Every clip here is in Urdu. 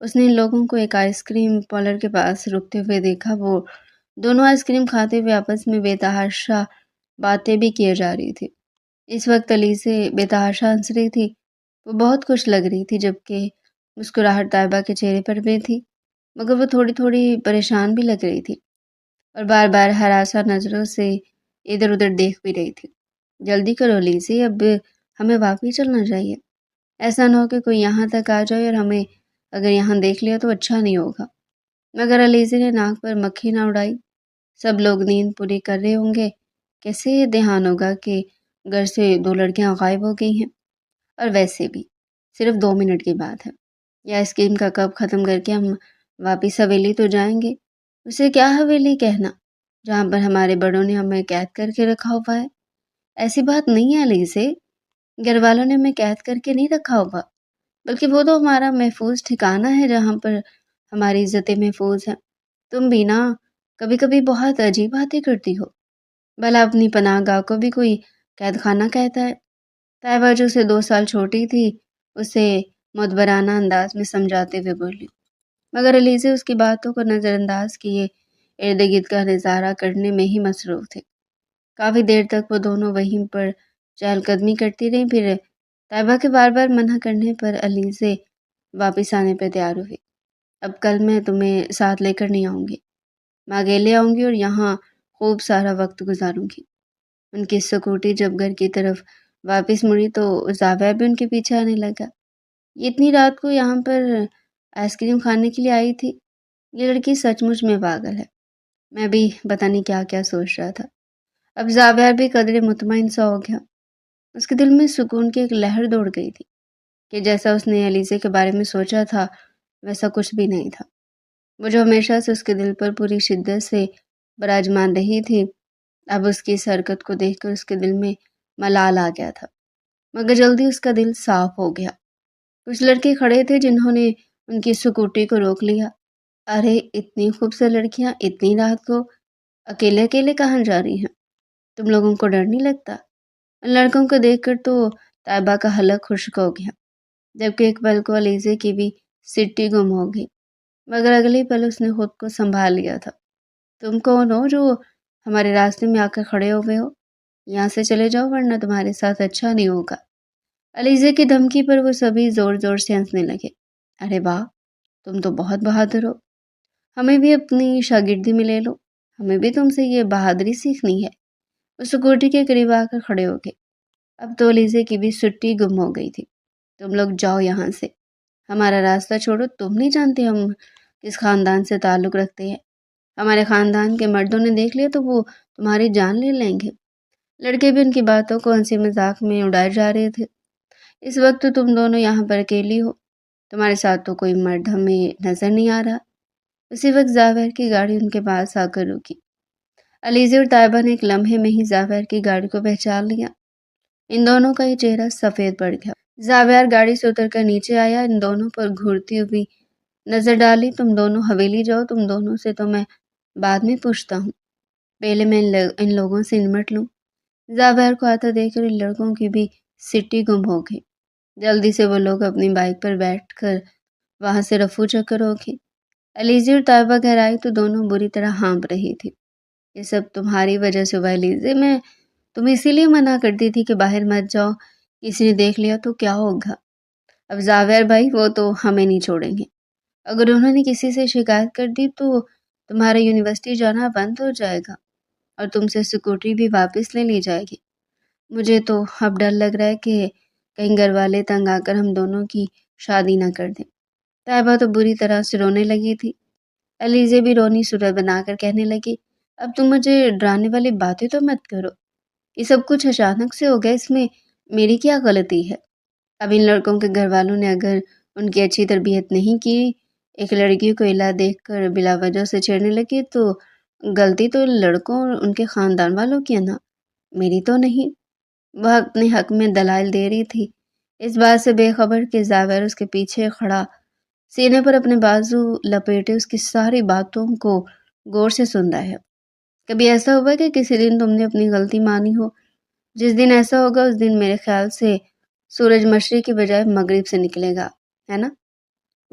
اس نے ان لوگوں کو ایک آئس کریم پارلر کے پاس رکتے ہوئے دیکھا۔ وہ دونوں آئس کریم کھاتے ہوئے آپس میں بے تحاشا باتیں بھی کیے جا رہی تھی۔ اس وقت علیزے بے تحاشا ہنس رہی تھی۔ وہ بہت خوش لگ رہی تھی، جبکہ مسکراہٹ طیبہ کے چہرے پر بھی تھی، مگر وہ تھوڑی تھوڑی پریشان بھی لگ رہی تھی اور بار بار ہراساں نظروں سے ادھر ادھر دیکھ بھی رہی تھی۔ جلدی کرو لیزی، اب ہمیں واپس چلنا چاہیے۔ ایسا نہ ہو کہ کوئی یہاں تک آ جائے اور ہمیں اگر یہاں دیکھ لیا تو اچھا نہیں ہوگا۔ مگر علیزی نے ناک پر مکھی نہ اڑائی۔ سب لوگ نیند پوری کر رہے ہوں گے، کیسے یہ دھیان ہوگا کہ گھر سے دو لڑکیاں غائب ہو گئی ہیں؟ اور ویسے بھی صرف 2 منٹ کی بات ہے۔ یہ اسکیم کا کب ختم کر کے ہم واپس حویلی تو جائیں گے۔ اسے کیا حویلی کہنا جہاں پر ہمارے بڑوں نے ہمیں قید کر کے رکھا ہوا ہے؟ ایسی بات نہیں ہے علیزے، گھر والوں نے ہمیں قید کر کے نہیں رکھا ہوا، بلکہ وہ تو ہمارا محفوظ ٹھکانہ ہے جہاں پر ہماری عزتیں محفوظ ہیں۔ تم بھی نا کبھی کبھی بہت عجیب باتیں کرتی ہو۔ بھلا اپنی پناہ گاہ کو بھی کوئی قید خانہ کہتا ہے؟ طیبہ جو سے 2 سال چھوٹی تھی اسے مدبرانہ انداز میں سمجھاتے ہوئے بولی، مگر علیزے اس کی باتوں کو نظر انداز کیے ارد گرد کا نظارہ کرنے میں ہی مصروف تھے۔ کافی دیر تک وہ دونوں وہیں پر چہل قدمی کرتی رہیں، پھر طیبہ کے بار بار منع کرنے پر علیزے واپس آنے پہ تیار ہوئی۔ اب کل میں تمہیں ساتھ لے کر نہیں آؤں گی، میں اکیلے آؤں گی اور یہاں خوب سارا وقت گزاروں گی۔ ان کی سکوٹی جب گھر کی طرف واپس مڑی تو زاویہ بھی ان کے پیچھے آنے لگا۔ یہ اتنی رات کو یہاں پر آئس کریم کھانے کے لیے آئی تھی؟ یہ لڑکی سچ مچ میں پاگل ہے۔ میں بھی پتہ نہیں کیا کیا سوچ رہا تھا۔ اب زاویہ بھی قدرے مطمئن سا ہو گیا۔ اس کے دل میں سکون کی ایک لہر دوڑ گئی تھی کہ جیسا اس نے علیزے کے بارے میں سوچا تھا ویسا کچھ بھی نہیں تھا۔ وہ جو ہمیشہ سے اس کے دل پر پوری شدت سے براجمان رہی تھی، اب اس کی اس حرکت کو دیکھ کر اس کے دل میں ملال آ گیا تھا، مگر جلدی اس کا دل صاف ہو گیا۔ کچھ لڑکے کھڑے تھے جنہوں نے ان کی سکوٹی کو روک لیا۔ ارے اتنی خوبصورت لڑکیاں اتنی رات کو اکیلے اکیلے کہاں جا رہی ہیں؟ تم لوگوں کو ڈر نہیں لگتا؟ ان لڑکوں کو دیکھ کر تو طیبہ کا حلق خشک ہو گیا، جبکہ ایک پل کو علیزے کی بھی سٹی گم ہو گئی، مگر اگلے پل اس نے خود کو سنبھال لیا تھا۔ تم کون ہو جو ہمارے راستے میں آ کر کھڑے ہو گئے ہو؟ یہاں سے چلے جاؤ ورنہ تمہارے ساتھ اچھا نہیں ہوگا۔ علیزے کی دھمکی پر وہ سبھی زور زور سے ہنسنے لگے۔ ارے واہ، تم تو بہت بہادر ہو، ہمیں بھی اپنی شاگردی میں لے لو، ہمیں بھی تم سے یہ بہادری سیکھنی ہے۔ وہ سکوٹی کے قریب آ کر کھڑے ہو گئے۔ اب تو علیزے کی بھی سٹی گم ہو گئی تھی۔ تم لوگ جاؤ یہاں سے، ہمارا راستہ چھوڑو، تم نہیں جانتے ہم کس خاندان سے تعلق رکھتے ہیں۔ ہمارے خاندان کے مردوں نے دیکھ لیا تو وہ تمہاری جان لے لیں گے۔ لڑکے بھی ان کی باتوں کو ہنسی مذاق میں اڑائے جا رہے تھے۔ اس وقت تو تم دونوں یہاں پر اکیلی ہو، تمہارے ساتھ تو کوئی مرد ہمیں نظر نہیں آ رہا۔ اسی وقت زاویہ کی گاڑی ان کے پاس آ کر رکی۔ علیزے اور طیبہ نے ایک لمحے میں ہی زاویہ کی گاڑی کو پہچان لیا۔ ان دونوں کا یہ چہرہ سفید پڑ گیا۔ زاویہ گاڑی سے اتر کر نیچے آیا، ان دونوں پر گھورتی ہوئی نظر ڈالی۔ تم دونوں حویلی جاؤ، تم دونوں سے تو میں بعد میں پوچھتا ہوں، پہلے میں ان لوگوں سے نمٹ لوں۔ زاویہ کو آتا دیکھ کر ان لڑکوں کی بھی سٹی گم ہو گئی۔ جلدی سے وہ لوگ اپنی بائک پر بیٹھ کر وہاں سے رفو چکر ہو گئے۔ علیزے اور طیبہ گھر آئی تو دونوں بری طرح ہانپ رہی تھی۔ یہ سب تمہاری وجہ سے ہوا علیزے، میں تمہیں اسی لیے منع کرتی تھی کہ باہر مت جاؤ، کسی نے دیکھ لیا تو کیا ہوگا۔ اب زاویہ بھائی وہ تو ہمیں نہیں چھوڑیں گے، اگر انہوں نے کسی سے شکایت کر دی تو تمہارا یونیورسٹی جانا بند ہو جائے گا اور تم سے سکوٹری بھی واپس لے لی جائے گی۔ مجھے تو اب ڈر لگ رہا ہے کہ کہیں گھر والے تنگ آ کر ہم دونوں کی شادی نہ کر دیں۔ طیبہ تو بری طرح سے رونے لگی تھی۔ علیزے بھی رونی صورت بنا کر کہنے لگی، اب تم مجھے ڈرانے والی باتیں تو مت کرو، یہ سب کچھ اچانک سے ہو گیا، اس میں میری کیا غلطی ہے؟ اب ان لڑکوں کے گھر والوں نے اگر ان کی اچھی تربیت نہیں کی، ایک لڑکی کو الا دیکھ کر بلا وجہ سے چھیڑنے لگی تو غلطی تو لڑکوں اور ان کے خاندان والوں کی ہے نا، میری تو نہیں۔ وہ اپنے حق میں دلائل دے رہی تھی، اس بات سے بے خبر کہ زاویہ اس کے پیچھے کھڑا سینے پر اپنے بازو لپیٹے اس کی ساری باتوں کو غور سے سن رہا ہے۔ کبھی ایسا ہوا کہ کسی دن تم نے اپنی غلطی مانی ہو؟ جس دن ایسا ہوگا اس دن میرے خیال سے سورج مشرق کی بجائے مغرب سے نکلے گا، ہے نا؟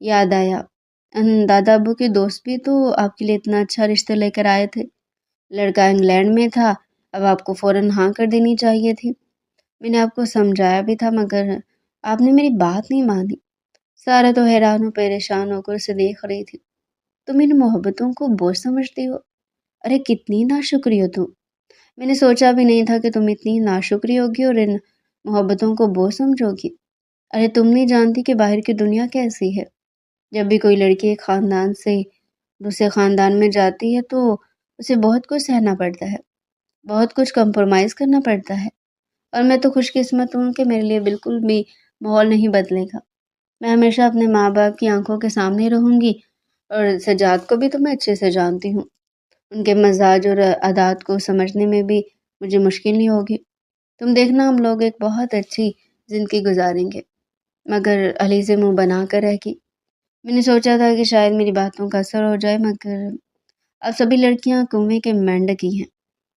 یاد آیا دادا ابو کے دوست بھی تو آپ کے لیے اتنا اچھا رشتہ لے کر آئے تھے۔ لڑکا انگلینڈ میں تھا، اب آپ کو فوراً ہاں کر دینی چاہیے تھی۔ میں نے آپ کو سمجھایا بھی تھا مگر آپ نے میری بات نہیں مانی۔ سارا تو حیران و پریشان ہو کر اسے دیکھ رہی تھی۔ تم ان محبتوں کو بوجھ سمجھتی ہو؟ ارے کتنی ناشکری ہو تم! میں نے سوچا بھی نہیں تھا کہ تم اتنی ناشکری ہوگی اور ان محبتوں کو بوجھ سمجھو گی۔ ارے تم نہیں جانتی کہ باہر کی دنیا کیسی ہے۔ جب بھی کوئی لڑکی ایک خاندان سے دوسرے خاندان میں جاتی ہے تو اسے بہت کچھ سہنا پڑتا ہے، بہت کچھ کمپرومائز کرنا پڑتا ہے، اور میں تو خوش قسمت ہوں کہ میرے لیے بالکل بھی ماحول نہیں بدلے گا۔ میں ہمیشہ اپنے ماں باپ کی آنکھوں کے سامنے رہوں گی، اور سجاد کو بھی تو میں اچھے سے جانتی ہوں، ان کے مزاج اور عادات کو سمجھنے میں بھی مجھے مشکل نہیں ہوگی۔ تم دیکھنا ہم لوگ ایک بہت اچھی زندگی گزاریں گے۔ مگر علی سے منہ بنا کر رہ گئی۔ میں نے سوچا تھا کہ شاید میری باتوں کا اثر ہو جائے، مگر اب سبھی لڑکیاں کنویں کے مینڈک ہی ہیں،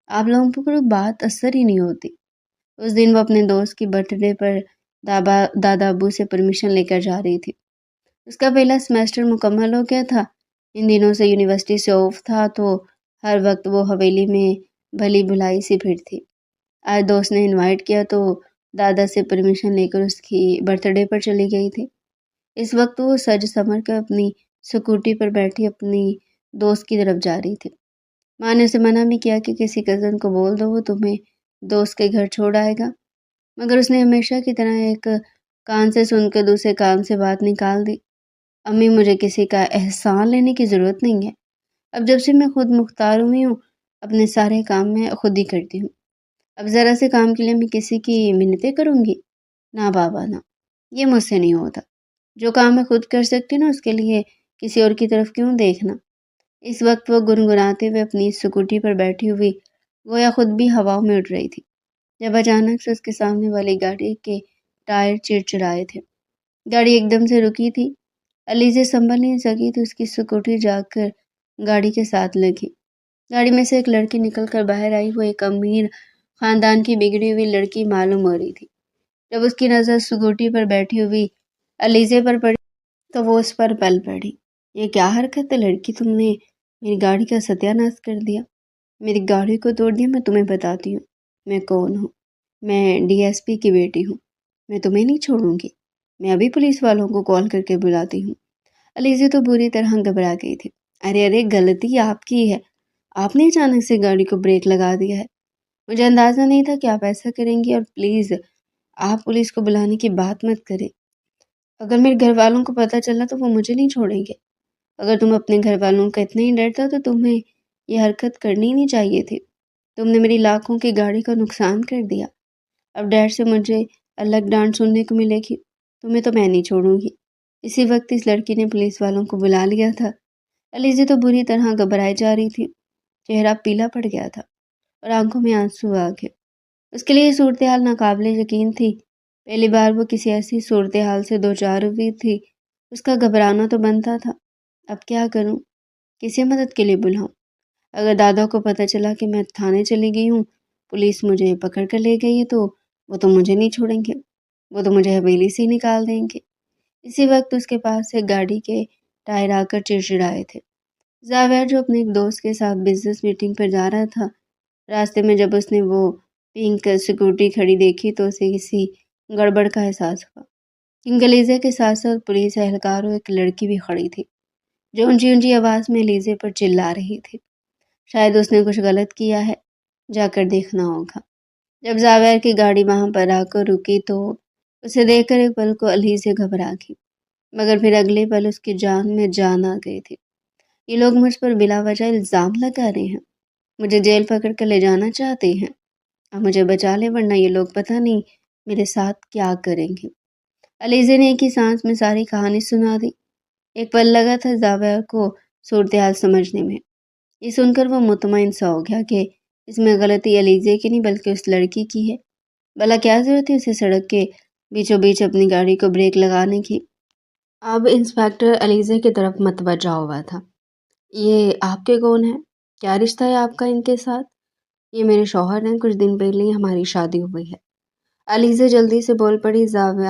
آپ لوگوں پر کوئی بات اثر ہی نہیں ہوتی۔ اس دن وہ اپنے دوست کی برتھ ڈے پر دادا ابو سے پرمیشن لے کر جا رہی تھی۔ اس کا پہلا سمیسٹر مکمل ہو گیا تھا، ان دنوں سے یونیورسٹی سے آف تھا تو ہر وقت وہ حویلی میں بھلی بھلائی سی پھر تھی۔ آج دوست نے انوائٹ کیا تو دادا سے پرمیشن لے کر اس کی برتھ ڈے پر چلی گئی تھی۔ اس وقت وہ سج سنور کر اپنی سکوٹی پر بیٹھی اپنی دوست کی طرف جا رہی تھی۔ ماں نے اسے منع بھی کیا کہ کسی کزن کو بول دو، وہ تمہیں دوست کے گھر چھوڑ آئے گا، مگر اس نے ہمیشہ کی طرح ایک کان سے سن کر دوسرے کان سے بات نکال دی۔ امی مجھے کسی کا احسان لینے کی ضرورت نہیں ہے، اب جب سے میں خود مختار ہوئی ہوں اپنے سارے کام میں خود ہی کرتی ہوں، اب ذرا سے کام کے لیے میں کسی کی منتیں کروں گی؟ نہ بابا نہ، یہ مجھ سے نہیں ہوتا۔ جو کام میں خود کر سکتی نا اس کے لیے کسی اور کی طرف کیوں دیکھنا۔ اس وقت وہ گنگناتے ہوئے اپنی اسکوٹی پر بیٹھی ہوئی گویا خود بھی ہواؤں میں اڑ رہی تھی، جب اچانک سے اس کے سامنے والی گاڑی کے ٹائر چڑچڑائے تھے۔ گاڑی ایک دم سے رکی تھی، علیزہ سنبھل نہیں سکی تو اس کی اسکوٹی جا کر گاڑی کے ساتھ لگی۔ گاڑی میں سے ایک لڑکی نکل کر باہر آئی، وہ ایک امیر خاندان کی بگڑی ہوئی لڑکی معلوم ہو رہی تھی۔ جب اس کی نظر اسکوٹی پر بیٹھی ہوئی علیزہ پر پڑی تو وہ اس پر پل پڑی۔ یہ کیا حرکت ہے لڑکی، تم نے میری گاڑی کا ستیہ ناش کر دیا، میری گاڑی کو توڑ دیا۔ میں تمہیں بتاتی ہوں میں کون ہوں، میں ڈی ایس پی کی بیٹی ہوں، میں تمہیں نہیں چھوڑوں گی، میں ابھی پولیس والوں کو کال کر کے بلاتی ہوں۔ علیزہ تو بری طرح گھبرا گئی تھی۔ ارے ارے غلطی آپ کی ہے، آپ نے اچانک سے گاڑی کو بریک لگا دیا ہے، مجھے اندازہ نہیں تھا کہ آپ ایسا کریں گی، اور پلیز آپ پولیس کو بلانے کی بات مت کریں۔ اگر میرے گھر والوں کو پتہ چلا تو وہ مجھے نہیں چھوڑیں گے۔ اگر تم اپنے گھر والوں کا اتنا ہی ڈرتا تو تمہیں یہ حرکت کرنی نہیں چاہیے تھی، تم نے میری لاکھوں کی گاڑی کا نقصان کر دیا، اب ڈیڈ سے مجھے الگ ڈانٹ سننے کو ملے گی، تمہیں تو میں نہیں چھوڑوں گی۔ اسی وقت اس لڑکی نے پولیس والوں کو بلا لیا تھا۔ علیزہ تو بری طرح گھبرائی جا رہی تھی، چہرہ پیلا پڑ گیا تھا اور آنکھوں میں آنسو آ گئے۔ اس کے لیے یہ صورتحال ناقابل یقین تھی، پہلی بار وہ کسی ایسی صورتحال سے دوچار ہوئی تھی۔ اس کا گھبرانا تو بنتا تھا، اب کیا کروں، کسی مدد کے لیے بلاؤں؟ اگر دادا کو پتہ چلا کہ میں تھانے چلی گئی ہوں، پولیس مجھے پکڑ کر لے گئی ہے تو وہ تو مجھے نہیں چھوڑیں گے، وہ تو مجھے حویلی سے ہی نکال دیں گے۔ اسی وقت اس کے پاس سے گاڑی کے ٹائر آ کر چڑچڑائے تھے۔ زاویہ جو اپنے ایک دوست کے ساتھ بزنس میٹنگ پر جا رہا تھا، راستے میں جب اس نے وہ پنک سکوٹی کھڑی دیکھی تو اسے کسی گڑبڑ کا احساس ہوا۔ علیزہ کے ساتھ ساتھ پولیس اہلکار اور ایک لڑکی بھی کھڑی تھی جو اونچی اونچی آواز میں علیزہ پر چلا رہی تھی۔ شاید اس نے کچھ غلط کیا ہے، جا کر دیکھنا ہوگا۔ جب زاویہ کی گاڑی وہاں پر آ کر رکی تو اسے دیکھ کر ایک پل کو علیزہ گھبرا گئی، مگر پھر اگلے پل اس کی جان میں جان آ گئی تھی۔ یہ لوگ مجھ پر بلا وجہ الزام لگا رہے ہیں، مجھے جیل پکڑ کر لے جانا چاہتے ہیں، اب مجھے بچا لے ورنہ یہ لوگ پتہ نہیں میرے ساتھ کیا کریں گے۔ علیزہ نے ایک ہی سانس میں ساری کہانی سنا دی۔ ایک پل لگا تھا زاویہ کو صورتحال سمجھنے میں۔ یہ سن کر وہ مطمئن سا ہو گیا کہ اس میں غلطی علیزہ کی نہیں بلکہ اس لڑکی کی ہے۔ بھلا کیا ضرورت تھی اسے سڑک کے بیچوں بیچ اپنی گاڑی کو بریک لگانے کی؟ اب انسپیکٹر علیزہ کی طرف متوجہ ہوا تھا۔ یہ آپ کے کون ہیں؟ کیا رشتہ ہے آپ کا ان کے ساتھ؟ یہ میرے شوہر ہیں، کچھ دن پہلے ہی ہماری شادی ہوئی ہے۔ علیزہ جلدی سے بول پڑی۔ زاویہ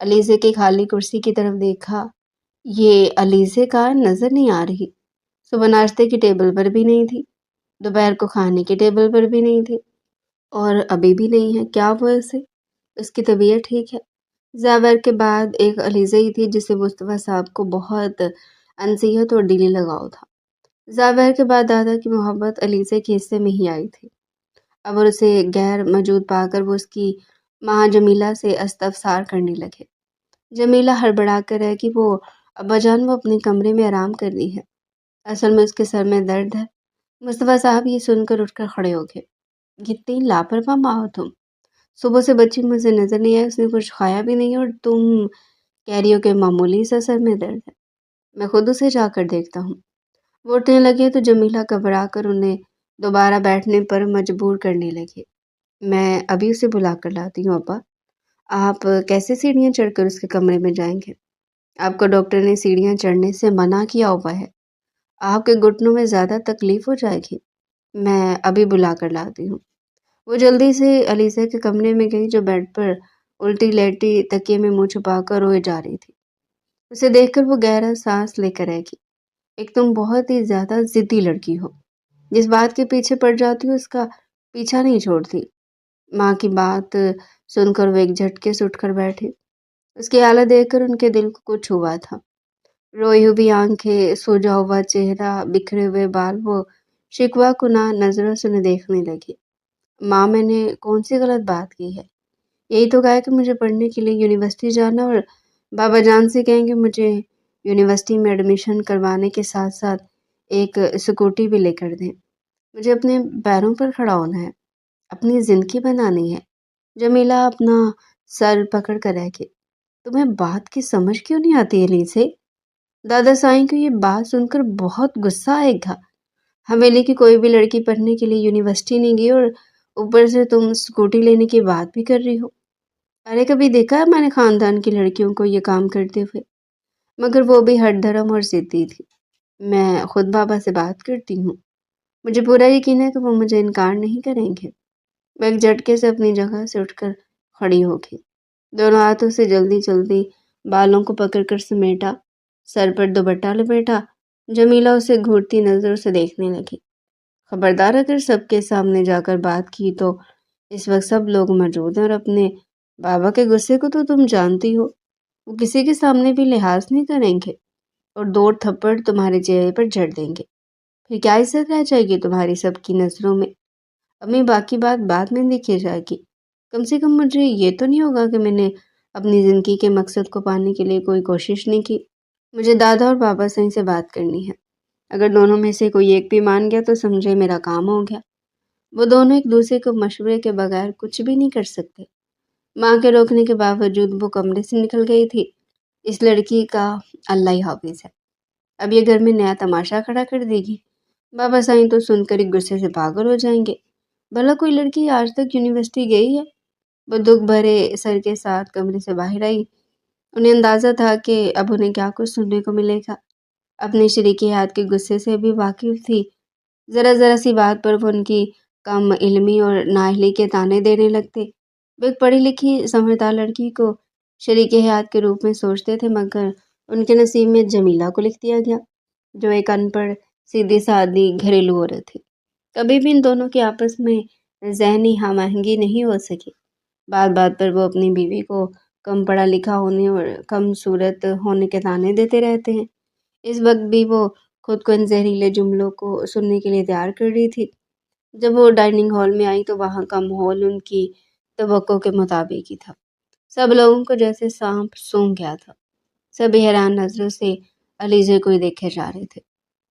علیزے کی خالی کرسی کی طرف دیکھا۔ یہ علیزے کا نظر نہیں آ رہی۔ صبح ناشتے کی ٹیبل پر بھی نہیں تھی، دوپہر کو کھانے کی ٹیبل پر بھی نہیں تھی، اور ابھی بھی نہیں ہے۔ کیا ہوا اسے؟ اس کی طبیعت ٹھیک ہے؟ زیور کے بعد ایک علیزہ ہی تھی جسے مصطفیٰ صاحب کو بہت انصیحت اور دلی لگاؤ تھا۔ زیور کے بعد دادا کی محبت علیزے کے حصے میں ہی آئی تھی۔ اب اور اسے غیر موجود پا کر وہ اس کی ماں جمیلہ سے استفسار کرنے لگے۔ جمیلہ ہڑبڑا کر ہے کہ وہ ابا جان وہ اپنے کمرے میں آرام کر رہی ہے، اصل میں اس کے سر میں درد ہے۔ مصطفیٰ صاحب یہ سن کر اٹھ کر کھڑے ہو گئے۔ کتنی لاپرواہ ماں ہو تم، صبح سے بچی مجھے نظر نہیں آئی، اس نے کچھ کھایا بھی نہیں، اور تم کہہ رہی ہو کہ معمولی سا سر میں درد ہے، میں خود اسے جا کر دیکھتا ہوں۔ وہ اٹھنے لگے تو جمیلہ گھبرا کر انہیں دوبارہ بیٹھنے پر مجبور کرنے لگے۔ میں ابھی اسے بلا کر لاتی ہوں ابا۔ آپ کیسے سیڑھیاں چڑھ کر اس کے کمرے میں جائیں گے؟ آپ کو ڈاکٹر نے سیڑھیاں چڑھنے سے منع کیا ہوا ہے، آپ کے گھٹنوں میں زیادہ تکلیف ہو جائے گی، میں ابھی بلا کر لاتی ہوں۔ وہ جلدی سے علیزہ کے کمرے میں گئی جو بیڈ پر الٹی لیٹی تکیے میں منہ چھپا کر روئے جا رہی تھی۔ اسے دیکھ کر وہ گہرا سانس لے کر رہ گئی۔ ایک تم بہت ہی زیادہ ضدی لڑکی ہو، جس بات کے پیچھے پڑ جاتی ہو اس کا پیچھا نہیں چھوڑتی۔ ماں کی بات سن کر وہ ایک جھٹکے سے اٹھ کر بیٹھے۔ اس کی حالت دیکھ کر ان کے دل کو کچھ ہوا تھا۔ روئی ہوئی آنکھیں، سوجا ہوا چہرہ، بکھرے ہوئے بال، وہ شکوہ کناں نظروں سے انہیں دیکھنے لگی۔ ماں میں نے کون سی غلط بات کی ہے؟ یہی تو کہا کہ مجھے پڑھنے کے لیے یونیورسٹی جانا، اور بابا جان سے کہیں گے مجھے یونیورسٹی میں ایڈمیشن کروانے کے ساتھ ساتھ ایک اسکوٹی بھی لے کر دیں۔ مجھے اپنے پیروں پر کھڑا ہونا ہے، اپنی زندگی بنانی ہے۔ جمیلہ اپنا سر پکڑ کر رہ گئی۔ تمہیں بات کی سمجھ کیوں نہیں آتی علیزے؟ دادا سائیں کو یہ بات سن کر بہت غصہ آئے گا۔ حویلی کی کوئی بھی لڑکی پڑھنے کے لیے یونیورسٹی نہیں گئی، اور اوپر سے تم اسکوٹی لینے کی بات بھی کر رہی ہو۔ ارے کبھی دیکھا ہے میں نے خاندان کی لڑکیوں کو یہ کام کرتے ہوئے؟ مگر وہ بھی ہٹ دھرم اور ضدی تھی۔ میں خود بابا سے بات کرتی ہوں، مجھے پورا یقین ہے کہ وہ مجھے انکار نہیں کریں گے۔ وہ ایک جھٹکے سے اپنی جگہ سے اٹھ کر کھڑی ہو گئی، دونوں ہاتھوں سے جلدی جلدی بالوں کو پکڑ کر سمیٹا، سر پر دوپٹہ لپیٹا۔ جمیلہ اسے گھورتی نظروں سے دیکھنے لگی۔ خبردار اگر سب کے سامنے جا کر بات کی تو اس وقت سب لوگ موجود ہیں، اور اپنے بابا کے غصے کو تو تم جانتی ہو، وہ کسی کے سامنے بھی لحاظ نہیں کریں گے، اور دو تھپڑ تمہارے چہرے پر جھڑ دیں گے۔ پھر کیا عزت رہ جائے گی تمہاری سب کی نظروں میں؟ امی باقی بات بعد میں دیکھی جائے گی، کم سے کم مجھے یہ تو نہیں ہوگا کہ میں نے اپنی زندگی کے مقصد کو پانے کے لیے کوئی کوشش نہیں کی۔ مجھے دادا اور بابا سائیں سے بات کرنی ہے، اگر دونوں میں سے کوئی ایک بھی مان گیا تو سمجھے میرا کام ہو گیا۔ وہ دونوں ایک دوسرے کو مشورے کے بغیر کچھ بھی نہیں کر سکتے۔ ماں کے روکنے کے باوجود وہ کمرے سے نکل گئی تھی۔ اس لڑکی کا اللہ ہی حافظ ہے، اب یہ گھر میں نیا تماشا کھڑا کر دے گی۔ بابا سائیں تو سن کر ہی غصے سے پاگل ہو جائیں گے، بھلا کوئی لڑکی آج تک یونیورسٹی گئی ہے؟ وہ دکھ بھرے سر کے ساتھ کمرے سے باہر آئی۔ انہیں اندازہ تھا کہ اب انہیں کیا کچھ سننے کو ملے گا۔ اپنے شریک حیات کے غصے سے بھی واقف تھی، ذرا ذرا سی بات پر وہ ان کی کم علمی اور نااہلی کے طعنے دینے لگتے۔ وہ ایک پڑھی لکھی سمجھدار لڑکی کو شریک حیات کے روپ میں سوچتے تھے، مگر ان کے نصیب میں جمیلہ کو لکھ دیا گیا جو ایک ان پڑھ سیدھی سادی گھریلو عورت تھی۔ کبھی بھی ان دونوں کے آپس میں ذہنی ہم آہنگی نہیں ہو سکی۔ بات بات پر وہ اپنی بیوی کو کم پڑھا لکھا ہونے اور کم صورت ہونے کے طعنے دیتے رہتے ہیں۔ اس وقت بھی وہ خود کو ان زہریلے جملوں کو سننے کے لیے تیار کر رہی تھی۔ جب وہ ڈائننگ ہال میں آئی تو وہاں کا ماحول ان کی توقع کے مطابق ہی تھا۔ سب لوگوں کو جیسے سانپ سونگھ گیا تھا۔ سبھی حیران نظروں سے علیزے کو ہی دیکھے جا رہے تھے،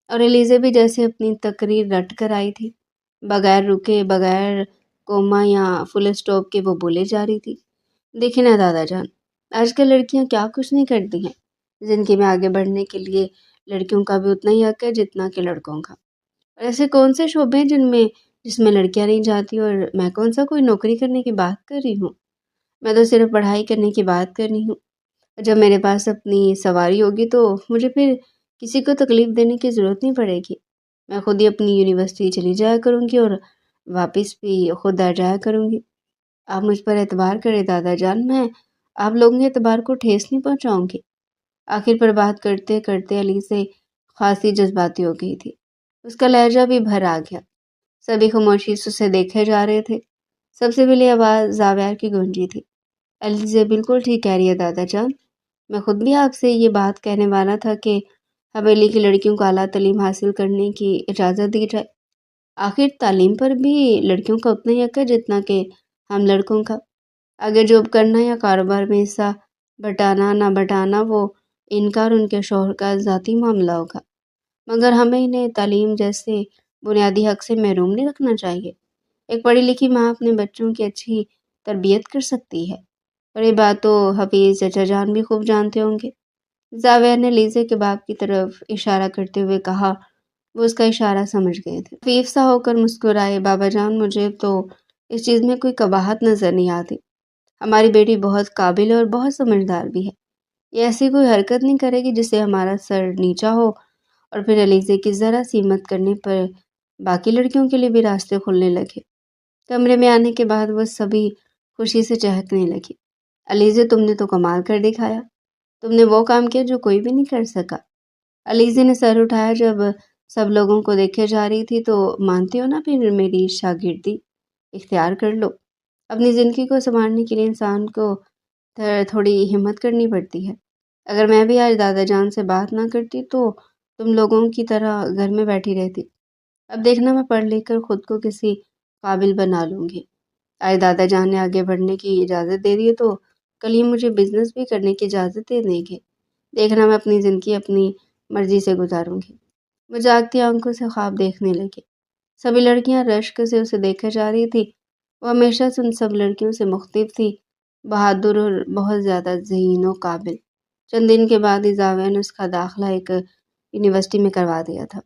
اور علیزے بھی جیسے اپنی تقریر رٹ کر آئی تھی، بغیر رکے، بغیر کوما یا فل اسٹاپ کے وہ بولے جا رہی تھی۔ دیکھیں نا دادا جان، آج کل لڑکیاں کیا کچھ نہیں کرتی ہیں۔ زندگی میں آگے بڑھنے کے لیے لڑکیوں کا بھی اتنا ہی حق ہے جتنا کہ لڑکوں کا۔ اور ایسے کون سے شعبے ہیں جس میں لڑکیاں نہیں جاتی، اور میں کون سا کوئی نوکری کرنے کی بات کر رہی ہوں؟ میں تو صرف پڑھائی کرنے کی بات کر رہی ہوں۔ جب میرے پاس اپنی سواری ہوگی تو مجھے پھر کسی کو تکلیف دینے کی ضرورت نہیں پڑے گی۔ میں خود ہی اپنی یونیورسٹی چلی جایا کروں گی اور واپس بھی خود آ جایا کروں گی۔ آپ مجھ پر اعتبار کریں دادا جان، میں آپ لوگوں کے اعتبار کو ٹھیس نہیں پہنچاؤں گی؟ آخر پر بات کرتے کرتے علی سے خاصی جذباتی ہو گئی تھی۔ اس کا لہجہ بھی بھر آ گیا۔ سبھی خاموشی سے اسے دیکھے جا رہے تھے۔ سب سے پہلے آواز زاویار کی گونجی تھی۔ علی سے بالکل ٹھیک کہہ رہی ہے دادا جان، میں خود بھی آپ سے یہ بات کہنے والا تھا کہ حویلی کی لڑکیوں کو اعلیٰ تعلیم حاصل کرنے کی اجازت دی جائے۔ آخر تعلیم پر بھی لڑکیوں کا اتنا ہی حق ہے جتنا کہ ہم لڑکوں کا۔ آگے جاب کرنا یا کاروبار میں حصہ بٹانا نہ بٹانا وہ ان کا اور ان کے شوہر کا ذاتی معاملہ ہوگا، مگر ہمیں انہیں تعلیم جیسے بنیادی حق سے محروم نہیں رکھنا چاہیے۔ ایک پڑھی لکھی ماں اپنے بچوں کی اچھی تربیت کر سکتی ہے، اور یہ بات تو حفیظ چچا جان بھی خوب جانتے ہوں گے۔ زاویہ نے لیزے کے باپ کی طرف اشارہ کرتے ہوئے کہا۔ وہ اس کا اشارہ سمجھ گئے تھے۔ خفیف سا ہو کر مسکرائے۔ بابا جان، مجھے تو اس چیز میں کوئی قباحت نظر نہیں آتی۔ ہماری بیٹی بہت قابل اور بہت سمجھدار بھی ہے۔ یہ ایسی کوئی حرکت نہیں کرے گی جس سے ہمارا سر نیچا ہو اور پھر علیزے کی ذرا سی ہمت کرنے پر باقی لڑکیوں کے لیے بھی راستے کھلنے لگے۔ کمرے میں آنے کے بعد وہ سبھی خوشی سے چہکنے لگی۔ علیزے، تم نے تو کمال کر دکھایا۔ تم نے وہ کام کیا جو کوئی بھی نہیں کر سکا۔ علیزے نے سر اٹھایا۔ جب سب لوگوں کو دیکھے جا رہی تھی تو مانتے ہو نا، پھر میری شاگردی اختیار کر لو۔ اپنی زندگی کو سنوارنے کے لیے انسان کو تھوڑی ہمت کرنی پڑتی ہے۔ اگر میں بھی آج دادا جان سے بات نہ کرتی تو تم لوگوں کی طرح گھر میں بیٹھی رہتی۔ اب دیکھنا، میں پڑھ لکھ کر خود کو کسی قابل بنا لوں گی۔ آج دادا جان نے آگے بڑھنے کی اجازت دے دی تو کل ہی مجھے بزنس بھی کرنے کی اجازت دے دیں گے۔ دیکھنا، میں اپنی زندگی اپنی مرضی سے گزاروں گی۔ وہ جاگتی آنکھوں سے خواب دیکھنے لگی۔ سبھی لڑکیاں رشک سے اسے دیکھے جا رہی تھی۔ وہ ہمیشہ سے ان سب لڑکیوں سے مختلف تھی، بہادر اور بہت زیادہ ذہین و قابل۔ چند دن کے بعد ہی زاویہ نے اس کا داخلہ ایک یونیورسٹی میں کروا دیا تھا۔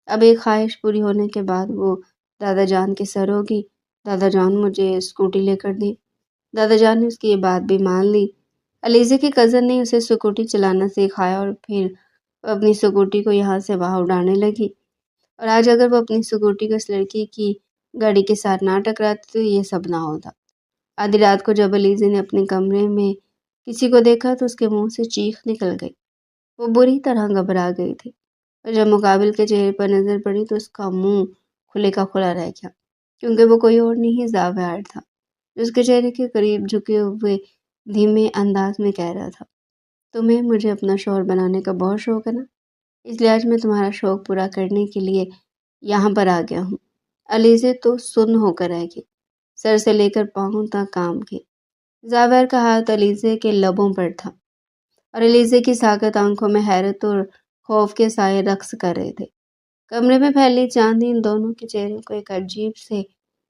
اب ایک خواہش پوری ہونے کے بعد وہ دادا جان کے سر ہوگی۔ دادا جان، مجھے اسکوٹی لے کر دیں۔ دادا جان نے اس کی یہ بات بھی مان لی۔ علیزے کے کزن نے اسے اسکوٹی چلانا سکھایا اور پھر وہ اپنی اسکوٹی کو یہاں سے وہاں اڑانے لگی، اور آج اگر وہ اپنی اسکوٹی کو اس لڑکی کی گاڑی کے ساتھ نہ ٹکراتی تو یہ سب نہ ہوتا۔ آدھی رات کو جب علیزے نے اپنے کمرے میں کسی کو دیکھا تو اس کے منہ سے چیخ نکل گئی۔ وہ بری طرح گھبرا گئی تھی، اور جب مقابل کے چہرے پر نظر پڑی تو اس کا منہ کھلے کا کھلا رہ گیا، کیونکہ وہ کوئی اور نہیں زاویہ تھا، جو اس کے چہرے کے قریب جھکے ہوئے دھیمے انداز میں کہہ رہا تھا، تمہیں مجھے اپنا شوہر بنانے کا بہت شوق ہے نا، اس لیے آج میں تمہارا شوق پورا کرنے کے لیے یہاں پر آ گیا ہوں۔ علیزے تو سن ہو کر رہ گئی، سر سے لے کر پاؤں تک کام کی۔ زاویہ کا ہاتھ علیزے کے لبوں پر تھا، اور علیزے کی ساکت آنکھوں میں حیرت اور خوف کے سائے رقص کر رہے تھے۔ کمرے میں پھیلی چاندنی ان دونوں کے چہروں کو ایک عجیب سے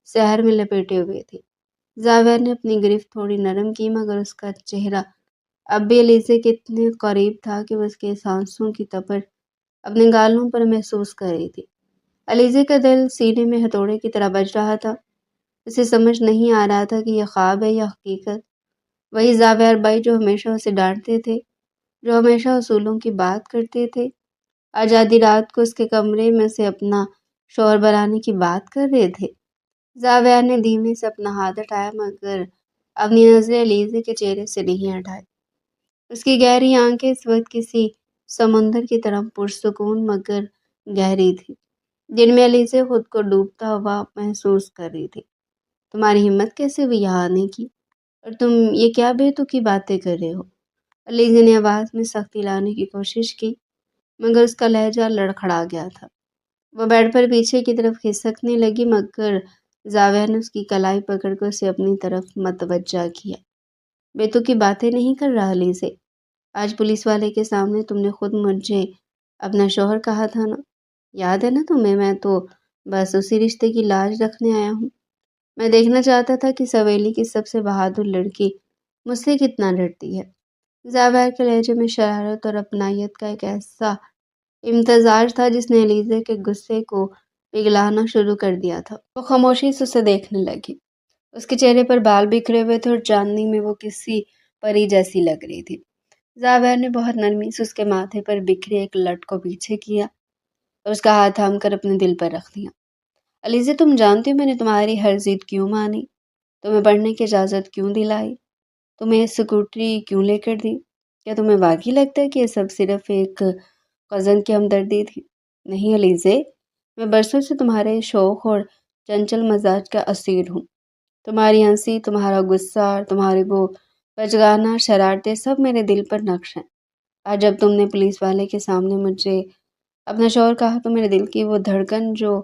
سحر میں لپیٹے ہوئے تھی۔ زاویہ نے اپنی گرفت تھوڑی نرم کی، مگر اس کا چہرہ اب بھی علیزے کے اتنے قریب تھا کہ وہ اس کے سانسوں کی تپش اپنے گالوں پر محسوس کر رہی تھی۔ علیزے کا دل سینے میں ہتھوڑے کی طرح بج رہا تھا۔ اسے سمجھ نہیں آ رہا تھا کہ یہ خواب ہے یا حقیقت۔ وہی زاویہ بھائی جو ہمیشہ اسے ڈانٹتے تھے، جو ہمیشہ اصولوں کی بات کرتے تھے، آج آدھی رات کو اس کے کمرے میں سے اپنا شوہر بنانے کی بات کر رہے تھے۔ زاویہ نے دھیمے سے اپنا ہاتھ اٹھایا، مگر اپنی نظریں علیزے کے چہرے سے نہیں ہٹائی۔ اس کی گہری آنکھیں اس وقت کسی سمندر کی طرح پرسکون مگر گہری تھی، جن میں علیزے خود کو ڈوبتا ہوا محسوس کر رہی تھی۔ تمہاری ہمت کیسے ہوئی یہاں آنے کی؟ اور تم یہ کیا بے تکی باتیں کر رہے ہو؟ علیزے نے آواز میں سختی لانے کی کوشش کی، مگر اس کا لہجہ لڑکھڑا گیا تھا۔ وہ بیڈ پر پیچھے کی طرف کھسکنے لگی، مگر زاویہ نے اس کی کلائی پکڑ کر اسے اپنی طرف متوجہ کیا۔ بے تکی باتیں نہیں کر رہا علیزے، آج پولیس والے کے سامنے تم نے خود مجھے اپنا شوہر کہا تھا نا، یاد ہے نا تمہیں؟ میں تو بس اسی رشتے کی لاج رکھنے آیا ہوں۔ میں دیکھنا چاہتا تھا کہ سویلی کی سب سے بہادر لڑکی مجھ سے کتنا ڈرتی ہے۔ زاویہ کے لہجے میں شرارت اور اپنائیت کا ایک ایسا امتزاج تھا جس نے علیزے کے غصے کو پگھلانا شروع کر دیا تھا۔ وہ خاموشی سے اسے دیکھنے لگی۔ اس کے چہرے پر بال بکھرے ہوئے تھے اور چاندنی میں وہ کسی پری جیسی لگ رہی تھی۔ زاویہ نے بہت نرمی سے اس کے ماتھے پر بکھری ایک لٹ کو پیچھے کیا اور اس کا ہاتھ تھام کر اپنے دل پر رکھ دیا۔ علیزے، تم جانتی ہو میں نے تمہاری ہر ضد کیوں مانی، تمہیں پڑھنے کی اجازت کیوں دلائی؟ تمہیں اسکوٹری کیوں لے کر دی؟ کیا تمہیں واقعی لگتا ہے کہ یہ سب صرف ایک کزن کی ہمدردی تھی؟ نہیں علیزے، میں برسوں سے تمہارے شوق اور چنچل مزاج کا اسیر ہوں۔ تمہاری ہنسی، تمہارا غصہ اور تمہاری وہ بچگانہ شرارتیں سب میرے دل پر نقش ہیں۔ آج جب تم نے پولیس والے کے سامنے مجھے اپنا شوہر کہا تو میرے دل کی وہ دھڑکن جو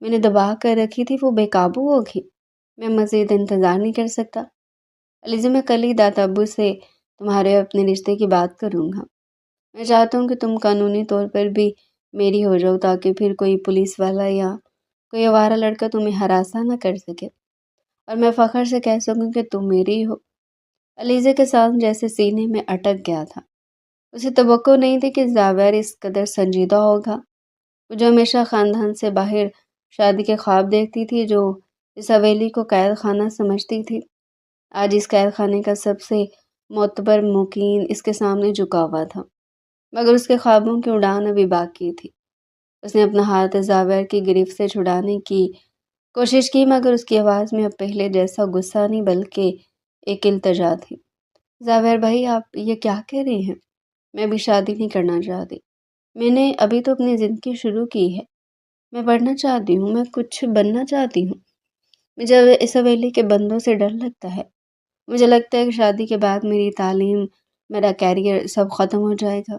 میں نے دبا کر رکھی تھی وہ بے قابو ہو گئی۔ میں مزید انتظار نہیں کر سکتا علیزے، میں کل ہی دادا ابو سے تمہارے اپنے رشتے کی بات کروں گا۔ میں چاہتا ہوں کہ تم قانونی طور پر بھی میری ہو جاؤ تاکہ پھر کوئی پولیس والا یا کوئی آوارہ لڑکا تمہیں ہراساں نہ کر سکے اور میں فخر سے کہہ سکوں کہ تم میری ہو۔ علیزے کے سانس جیسے سینے میں اٹک گیا تھا۔ اسے توقع نہیں تھی کہ زاویر اس قدر سنجیدہ ہوگا۔ وہ جو ہمیشہ خاندان سے باہر شادی کے خواب دیکھتی تھی، جو اس حویلی کو قید خانہ سمجھتی تھی، آج اس قید خانے کا سب سے معتبر مقیم اس کے سامنے جھکا ہوا تھا، مگر اس کے خوابوں کی اڑان ابھی باقی تھی۔ اس نے اپنا ہاتھ زاویر کی گرفت سے چھڑانے کی کوشش کی، مگر اس کی آواز میں اب پہلے جیسا غصہ نہیں بلکہ ایک التجا تھی۔ زاویر بھائی، آپ یہ کیا کہہ رہے ہیں؟ میں ابھی شادی نہیں کرنا چاہتی۔ میں نے ابھی تو اپنی زندگی شروع کی ہے۔ میں پڑھنا چاہتی ہوں، میں کچھ بننا چاہتی ہوں۔ مجھے اس حویلی کے بندوں سے ڈر لگتا ہے۔ مجھے لگتا ہے کہ شادی کے بعد میری تعلیم، میرا کیریئر سب ختم ہو جائے گا۔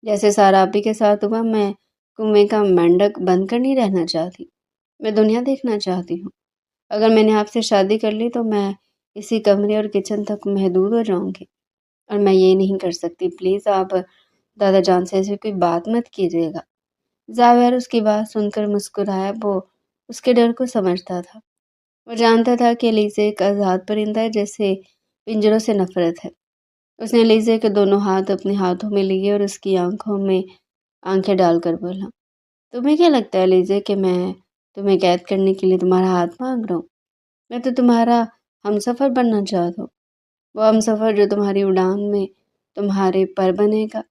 جیسے سارا آپی کے ساتھ ہوا، میں کنویں کا مینڈک بن کر نہیں رہنا چاہتی۔ میں دنیا دیکھنا چاہتی ہوں۔ اگر میں نے آپ سے شادی کر لی تو میں اسی کمرے اور کچن تک محدود ہو جاؤں گی، اور میں یہ نہیں کر سکتی۔ پلیز آپ دادا جان سے ایسی کوئی بات مت کیجیے گا۔ زاویر اس کی بات سن کر مسکرایا۔ وہ اس کے ڈر کو سمجھتا تھا۔ وہ جانتا تھا کہ علیزے ایک آزاد پرندہ ہے جیسے پنجروں سے نفرت ہے۔ اس نے علیزے کے دونوں ہاتھ اپنے ہاتھوں میں لیے اور اس کی آنکھوں میں آنکھیں ڈال کر بولا، تمہیں کیا لگتا ہے علیزے کہ میں تمہیں قید کرنے کے لیے تمہارا ہاتھ مانگ رہا ہوں؟ میں تو تمہارا ہمسفر بننا چاہتا ہوں، وہ ہمسفر جو تمہاری اڑان میں تمہارے پر بنے گا،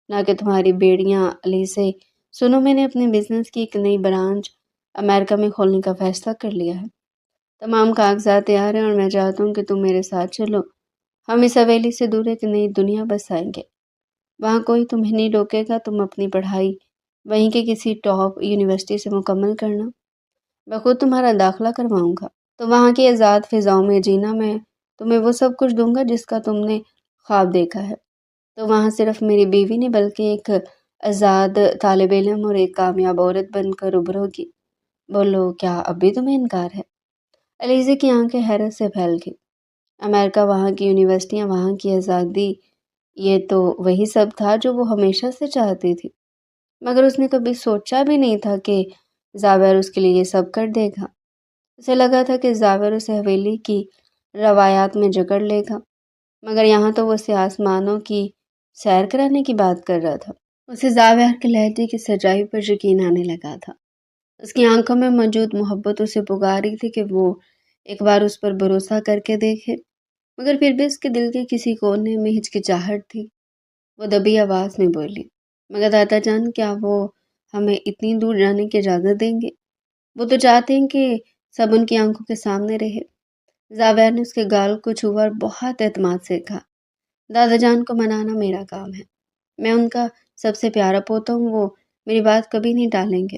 نہ کہ تمہاری بیڑیاں۔ علیزے سنو، میں نے اپنے بزنس کی ایک نئی برانچ امریکہ میں کھولنے کا فیصلہ کر لیا ہے۔ تمام کاغذات تیار ہیں اور میں چاہتا ہوں کہ تم میرے ساتھ چلو۔ ہم اس حویلی سے دور ایک نئی دنیا بسائیں گے۔ وہاں کوئی تمہیں نہیں روکے گا۔ تم اپنی پڑھائی وہیں کے کسی ٹاپ یونیورسٹی سے مکمل کرنا۔ میں خود تمہارا داخلہ کرواؤں گا۔ تو وہاں کی آزاد فضاؤں میں جینا، میں تمہیں وہ سب کچھ دوں گا جس کا تم نے خواب دیکھا ہے۔ تو وہاں صرف میری بیوی نہیں بلکہ ایک آزاد طالب علم اور ایک کامیاب عورت بن کر ابھرو گی۔ بولو، کیا اب بھی تمہیں انکار ہے؟ علیزے کی آنکھیں حیرت سے پھیل گئی۔ امریکہ، وہاں کی یونیورسٹیاں، وہاں کی آزادی، یہ تو وہی سب تھا جو وہ ہمیشہ سے چاہتی تھی، مگر اس نے کبھی سوچا بھی نہیں تھا کہ زاویر اس کے لیے یہ سب کر دے گا۔ اسے لگا تھا کہ زاویر اسے حویلی کی روایات میں جکڑ لے گا، مگر یہاں تو وہ اسے آسمانوں کی سیر کرانے کی بات کر رہا تھا۔ اسے زاویر کے لہجے کی سچائی پر یقین آنے لگا تھا۔ اس کی آنکھوں میں موجود محبت اسے پکار رہی تھی کہ وہ ایک بار اس پر بھروسہ کر کے دیکھے، مگر پھر بھی اس کے دل کے کسی کونے میں ہچکچاہٹ تھی۔ وہ دبی آواز میں بولی، مگر دادا جان، کیا وہ ہمیں اتنی دور جانے کی اجازت دیں گے؟ وہ تو چاہتے ہیں کہ سب ان کی آنکھوں کے سامنے رہے۔ زاویر نے اس کے گال کو چھوا اور بہت اعتماد سے کہا، دادا جان کو منانا میرا کام ہے۔ میں ان کا سب سے پیارا پوتا ہوں، وہ میری بات کبھی نہیں ٹالیں گے،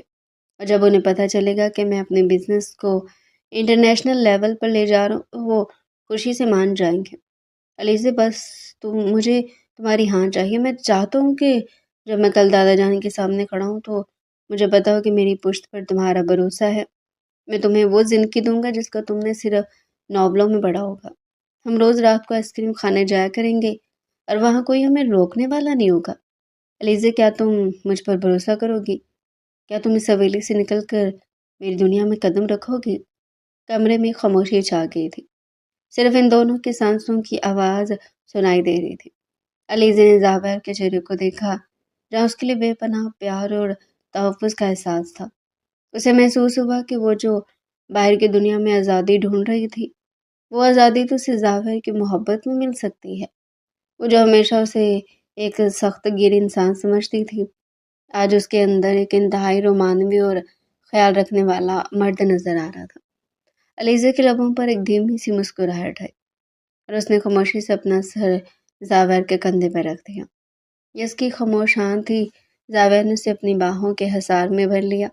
اور جب انہیں پتہ چلے گا کہ میں اپنے بزنس کو انٹرنیشنل لیول پر لے جا رہا ہوں، وہ خوشی سے مان جائیں گے۔ علیزے، بس مجھے تمہاری ہاں چاہیے۔ میں چاہتا ہوں کہ جب میں کل دادا جان کے سامنے کھڑا ہوں تو مجھے پتا ہو کہ میری پشت پر تمہارا بھروسہ ہے۔ میں تمہیں وہ زندگی دوں گا جس کا تم نے صرف ناولوں میں پڑھا ہوگا۔ ہم روز رات کو آئس کریم کھانے جایا کریں گے اور وہاں کوئی ہمیں روکنے والا نہیں ہوگا۔ علیزے، کیا تم مجھ پر بھروسہ کرو گی؟ کیا تم اس حویلی سے نکل کر میری دنیا میں قدم رکھو گی؟ کمرے میں خاموشی چھا گئی تھی، صرف ان دونوں کی سانسوں کی آواز سنائی دے رہی تھی۔ علیزے نے زاویر کے چہرے کو دیکھا جہاں اس کے لیے بے پناہ پیار اور تحفظ کا احساس تھا۔ اسے محسوس ہوا کہ وہ جو باہر کی دنیا میں آزادی ڈھونڈ رہی تھی، وہ آزادی تو اسے زاویر کی محبت میں مل سکتی ہے۔ وہ جو ہمیشہ اسے ایک سخت گیر انسان سمجھتی تھی، آج اس کے اندر ایک انتہائی رومانوی اور خیال رکھنے والا مرد نظر آ رہا تھا۔ علیزے کے لبوں پر ایک دھیمی سی مسکراہٹ ہے۔ اور اس نے خاموشی سے اپنا سر زاویر کے کندھے پر رکھ دیا۔ جس کی خاموش آنکھ تھی، زاویر نے اسے اپنی باہوں کے حصار میں بھر لیا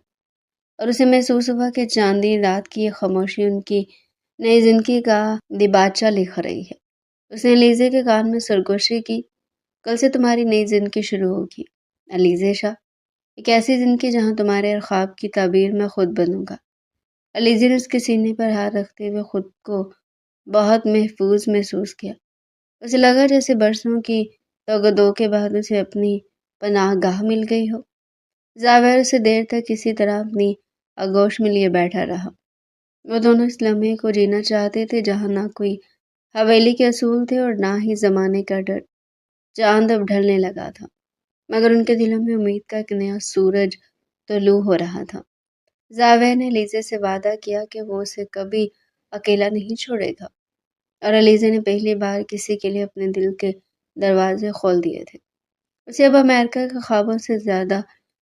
اور اسے محسوس ہوا کہ چاندی رات کی یہ خاموشی ان کی نئی زندگی کا دیباچہ لکھ رہی ہے۔ اس نے علیزے کے کان میں سرگوشی کی، کل سے تمہاری نئی زندگی شروع ہوگی علیزے شاہ، ایک ایسی زندگی جہاں تمہارے ہر خواب کی تعبیر میں خود بنوں گا۔ علیزے نے اس کے سینے پر ہاتھ رکھتے ہوئے خود کو بہت محفوظ محسوس کیا۔ اسے لگا جیسے برسوں کی توگدو کے بعد اسے اپنی پناہ گاہ مل گئی ہو۔ زاویر اسے دیر تک کسی طرح اپنی آغوش میں لیے بیٹھا رہا۔ وہ دونوں اس لمحے کو جینا چاہتے تھے جہاں نہ کوئی حویلی کے اصول تھے اور نہ ہی زمانے کا ڈر۔ چاند اب ڈھلنے لگا تھا، مگر ان کے دلوں میں امید کا ایک نیا سورج طلوع ہو رہا تھا۔ زاویر نے علیزے سے وعدہ کیا کہ وہ اسے کبھی اکیلا نہیں چھوڑے گا، اور علیزے نے پہلی بار کسی کے لیے اپنے دل کے دروازے کھول دیے تھے۔ اسے اب امریکہ کے خوابوں سے زیادہ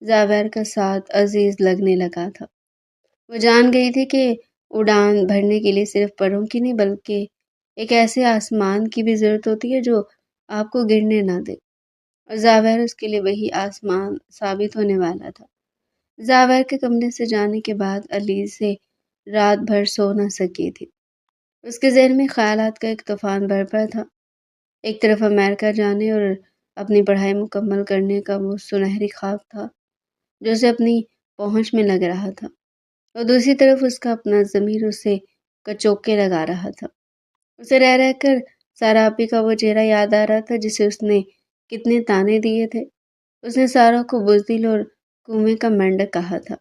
زاویر کا ساتھ عزیز لگنے لگا تھا۔ وہ جان گئی تھی کہ اڑان بھرنے کے لیے صرف پروں کی نہیں بلکہ ایک ایسے آسمان کی بھی ضرورت ہوتی ہے جو آپ کو گرنے نہ دے، اور زاویر اس کے لیے وہی آسمان ثابت ہونے والا تھا۔ زاویر کے کمرے سے جانے کے بعد علیزے رات بھر سو نہ سکی تھی۔ اس کے ذہن میں خیالات کا ایک طوفان برپا تھا۔ ایک طرف امریکہ جانے اور اپنی پڑھائی مکمل کرنے کا وہ سنہری خواب تھا جو اسے اپنی پہنچ میں لگ رہا تھا، اور دوسری طرف اس کا اپنا ضمیر اسے کچوکے لگا رہا تھا۔ اسے رہ رہ کر سارا آپی کا وہ چہرہ یاد آ رہا تھا جسے اس نے کتنے تانے دیے تھے۔ اس نے سارا کو بزدل اور کنویں کا مینڈک کہا تھا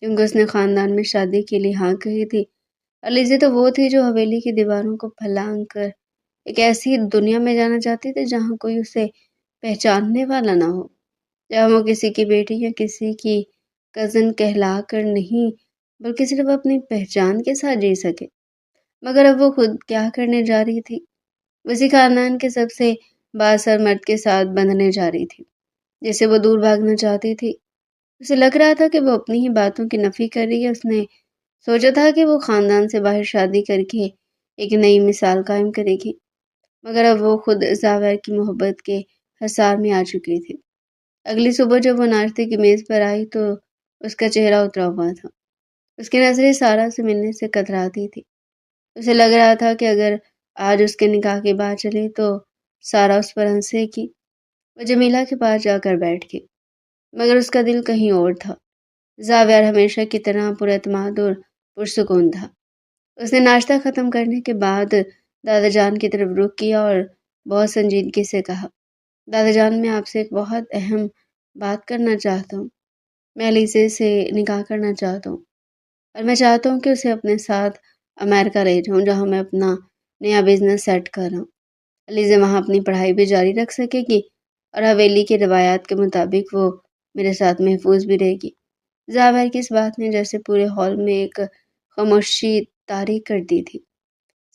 کیونکہ اس نے خاندان میں شادی کے لیے ہاں کہی تھی۔ علیزے تو وہ تھی جو حویلی کی دیواروں کو پھلانگ کر ایک ایسی دنیا میں جانا چاہتی تھی جہاں کوئی اسے پہچاننے والا نہ ہو، جہاں وہ کسی کی بیٹی یا کسی کی کزن کہلا کر نہیں بلکہ صرف اپنی پہچان کے ساتھ جی سکے۔ مگر اب وہ خود کیا کرنے جا رہی تھی؟ اسی خاندان کے سب سے بااثر مرد کے ساتھ بندھنے جا رہی تھی جس سے وہ دور بھاگنا چاہتی تھی۔ اسے لگ رہا تھا کہ وہ اپنی ہی باتوں کی نفی کر رہی ہے۔ اس نے سوچا تھا کہ وہ خاندان سے باہر شادی کر کے ایک نئی مثال قائم کرے گی، مگر اب وہ خود زاویر کی محبت کے حصار میں آ چکی تھی۔ اگلی صبح جب وہ ناشتے کی میز پر آئی تو اس کا چہرہ اترا ہوا تھا۔ اس کی نظریں سارا سے ملنے سے کتراتی تھی۔ اسے لگ رہا تھا کہ اگر آج اس کے نکاح کی بات چلی تو سارا اس پر ہنسے گی۔ وہ جمیلہ کے پاس جا کر بیٹھ گئی، مگر اس کا دل کہیں اور تھا۔ زاویر ہمیشہ کی طرح پر اعتماد اور پرسکون تھا۔ اس نے ناشتہ ختم کرنے کے بعد دادا جان کی طرف رخ کیا اور بہت سنجیدگی سے کہا، دادا جان، میں آپ سے ایک بہت اہم بات کرنا چاہتا ہوں۔ میں علیزے سے نکاح کرنا چاہتا ہوں اور میں چاہتا ہوں کہ اسے اپنے ساتھ امریکہ لے جاؤں جہاں میں اپنا نیا بزنس سیٹ کر رہا ہوں۔ علیزے وہاں اپنی پڑھائی بھی جاری رکھ سکے گی اور حویلی کی روایات کے مطابق وہ میرے ساتھ محفوظ بھی رہے گی۔ زاویر کی اس بات نے جیسے پورے ہال میں ایک خاموشی طاری کر دی تھی۔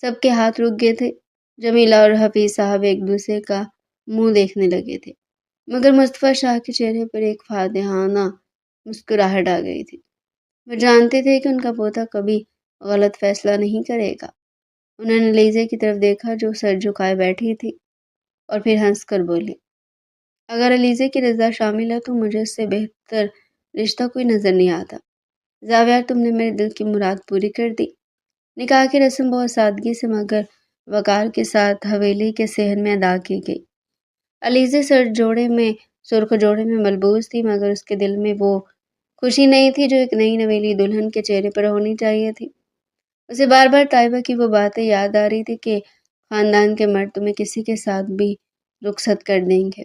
سب کے ہاتھ رک گئے تھے۔ جمیلہ اور حفیظ صاحب ایک دوسرے کا منہ دیکھنے لگے تھے، مگر مصطفیٰ شاہ کے چہرے پر ایک فاتحانہ مسکراہٹ آ گئی تھی۔ وہ جانتے تھے کہ ان کا پوتا کبھی غلط فیصلہ نہیں کرے گا۔ انہوں نے علیزے کی طرف دیکھا جو سر جھکائے بیٹھی تھی، اور پھر ہنس کر بولے، اگر علیزے کی رضا شامل ہے تو مجھے اس سے بہتر رشتہ کوئی نظر نہیں آتا۔ زاویر، تم نے میرے دل کی مراد پوری کر دی۔ نکاح کی رسم بہت سادگی سے مگر وقار کے ساتھ حویلی کے صحن میں ادا کی گئی۔ علیزے سرخ جوڑے میں ملبوس تھی، مگر اس کے دل میں وہ خوشی نہیں تھی جو ایک نئی نویلی دلہن کے چہرے پر ہونی چاہیے تھی۔ اسے بار بار طیبہ کی وہ باتیں یاد آ رہی تھی کہ خاندان کے مرد تمہیں کسی کے ساتھ بھی رخصت کر دیں گے۔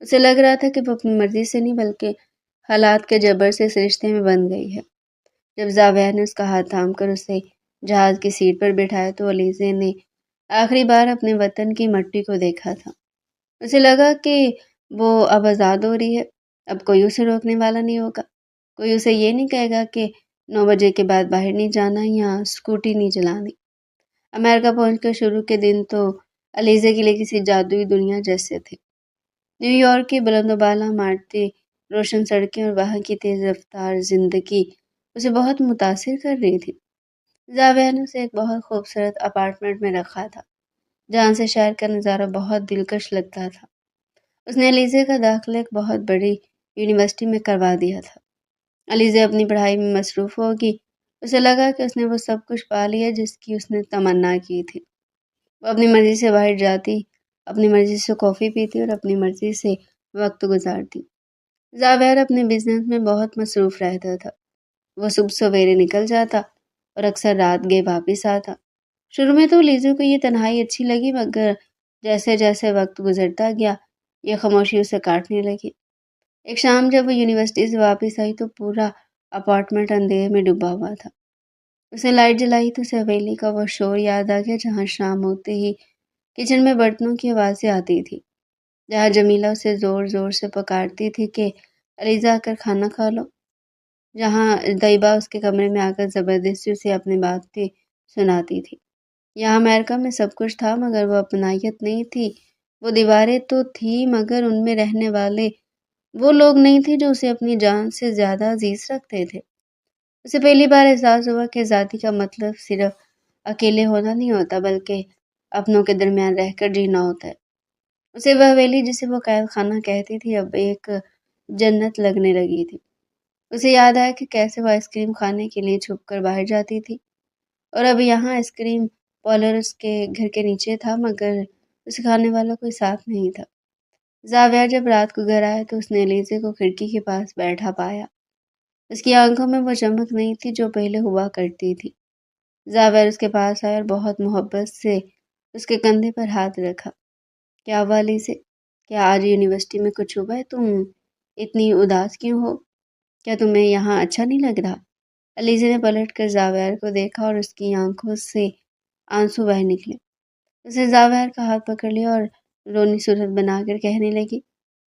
اسے لگ رہا تھا کہ وہ اپنی مرضی سے نہیں بلکہ حالات کے جبر سے اس رشتے میں بندھ گئی ہے۔ جب زاویر نے اس کا ہاتھ تھام کر اسے جہاز کی سیٹ پر بٹھایا تو علیزے نے آخری بار اپنے وطن کی مٹی کو دیکھا تھا۔ اسے لگا کہ وہ اب آزاد ہو رہی ہے، اب کوئی اسے روکنے والا نہیں ہوگا، کوئی اسے یہ نہیں کہے گا کہ 9 بجے کے بعد باہر نہیں جانا یا اسکوٹی نہیں چلانی۔ امریکہ پہنچ کر شروع کے دن تو علیزے کے لیے کسی جادوئی دنیا جیسے تھے۔ نیو یارک کی بلند و بالا عمارتیں، روشن سڑکیں اور وہاں کی تیز رفتار زندگی اسے بہت متاثر کر رہی تھی۔ زاویر نے اسے ایک بہت خوبصورت اپارٹمنٹ میں رکھا تھا جہاں سے شہر کا نظارہ بہت دلکش لگتا تھا۔ اس نے علیزے کا داخلہ ایک بہت بڑی یونیورسٹی میں کروا دیا تھا۔ علیزہ اپنی پڑھائی میں مصروف ہوگی۔ اسے لگا کہ اس نے وہ سب کچھ پا لیا جس کی اس نے تمنا کی تھی۔ وہ اپنی مرضی سے باہر جاتی، اپنی مرضی سے کافی پیتی اور اپنی مرضی سے وقت گزارتی۔ زاویار اپنے بزنس میں بہت مصروف رہتا تھا۔ وہ صبح سویرے نکل جاتا اور اکثر رات گئے واپس آتا۔ شروع میں تو لیزو کو یہ تنہائی اچھی لگی، مگر جیسے جیسے وقت گزرتا گیا یہ خاموشی اسے کاٹنے لگی۔ ایک شام جب وہ یونیورسٹی سے واپس آئی تو پورا اپارٹمنٹ اندھیرے میں ڈوبا ہوا تھا۔ اس نے لائٹ جلائی تو اسے حویلی کا وہ شور یاد آ گیا جہاں شام ہوتے ہی کچن میں برتنوں کی آوازیں آتی تھی، جہاں جمیلہ اسے زور زور سے پکارتی تھی کہ علیزہ آ کر کھانا کھا لو، جہاں طیبہ اس کے کمرے میں آ کر زبردستی اسے اپنی باتیں سناتی تھی۔ یہاں امریکہ میں سب کچھ تھا مگر وہ اپنائیت نہیں تھی۔ وہ دیواریں تو تھی مگر ان میں رہنے والے وہ لوگ نہیں تھے جو اسے اپنی جان سے زیادہ عزیز رکھتے تھے۔ اسے پہلی بار احساس ہوا کہ ذاتی کا مطلب صرف اکیلے ہونا نہیں ہوتا بلکہ اپنوں کے درمیان رہ کر جینا ہوتا ہے۔ اسے وہ حویلی جسے وہ قید خانہ کہتی تھی اب ایک جنت لگنے لگی تھی۔ اسے یاد آیا کہ کیسے وہ آئس کریم کھانے کے لیے چھپ کر باہر جاتی تھی، اور اب یہاں آئس کریم پارلر اس کے گھر کے نیچے تھا مگر اسے کھانے والا کوئی ساتھ نہیں تھا۔ زاویہ جب رات کو گھر آیا تو اس نے لیزے کو کھڑکی کے پاس بیٹھا پایا۔ اس کی آنکھوں میں وہ چمک نہیں تھی جو پہلے ہوا کرتی تھی۔ زاویہ اس کے پاس آیا اور بہت محبت سے اس کے کندھے پر ہاتھ رکھا۔ کیا ہوا لیزے؟ کیا آج یونیورسٹی میں کچھ ہوا ہے؟ تم اتنی اداس کیوں ہو؟ کیا تمہیں یہاں اچھا نہیں لگ رہا؟ علیزہ نے پلٹ کر زاویہ کو دیکھا اور اس کی آنکھوں سے آنسو بہہ نکلے۔ اس نے زاویہ کا ہاتھ پکڑ لیا اور رونی صورت بنا کر کہنے لگی،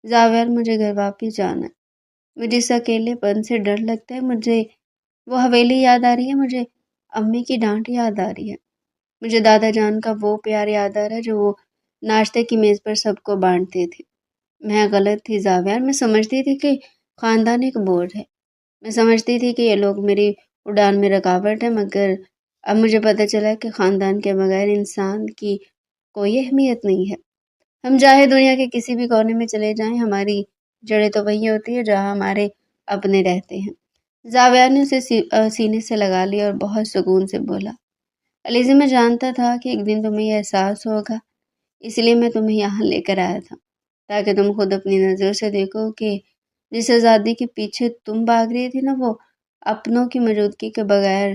زاویہ مجھے گھر واپس جانا ہے۔ مجھے اس اکیلے پن سے ڈر لگتا ہے۔ مجھے وہ حویلی یاد آ رہی ہے، مجھے امی کی ڈانٹ یاد آ رہی ہے، مجھے دادا جان کا وہ پیار یاد آ رہا ہے جو وہ ناشتے کی میز پر سب کو بانٹتے تھے۔ میں غلط تھی زاویہ، میں سمجھتی تھی کہ خاندان ایک بوجھ ہے، میں سمجھتی تھی کہ یہ لوگ میری اڑان میں رکاوٹ ہے، مگر اب مجھے پتہ چلا کہ خاندان کے بغیر انسان کی کوئی اہمیت نہیں ہے۔ ہم چاہے دنیا کے کسی بھی کونے میں چلے جائیں، ہماری جڑیں تو وہی ہوتی ہے جہاں ہمارے اپنے رہتے ہیں۔ زاویہ نے اسے سینے سے لگا لیا اور بہت سکون سے بولا، علیزہ میں جانتا تھا کہ ایک دن تمہیں یہ احساس ہوگا، اس لیے میں تمہیں یہاں لے کر آیا تھا تاکہ تم خود اپنی نظر سے دیکھو کہ جس آزادی کے پیچھے تم بھاگ رہی تھی نا وہ اپنوں کی موجودگی کے بغیر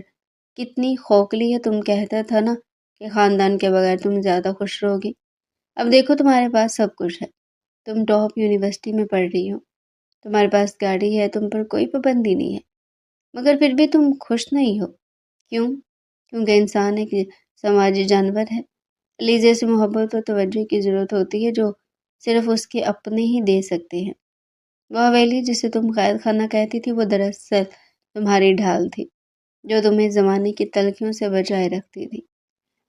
کتنی کھوکھلی ہے۔ تم کہتا تھا نا کہ خاندان کے بغیر تم زیادہ خوش رہوگی، اب دیکھو تمہارے پاس سب کچھ ہے، تم ٹاپ یونیورسٹی میں پڑھ رہی ہو، تمہارے پاس گاڑی ہے، تم پر کوئی پابندی نہیں ہے، مگر پھر بھی تم خوش نہیں ہو۔ کیوں؟ کیونکہ انسان ایک سماجی جانور ہے۔ علیزہ سے محبت اور توجہ کی ضرورت ہوتی ہے جو صرف اس کے اپنے ہی دے سکتے ہیں۔ وہ حویلی جسے تم قید خانہ کہتی تھی وہ دراصل تمہاری ڈھال تھی جو تمہیں زمانے کی تلخیوں سے بچائے رکھتی تھی۔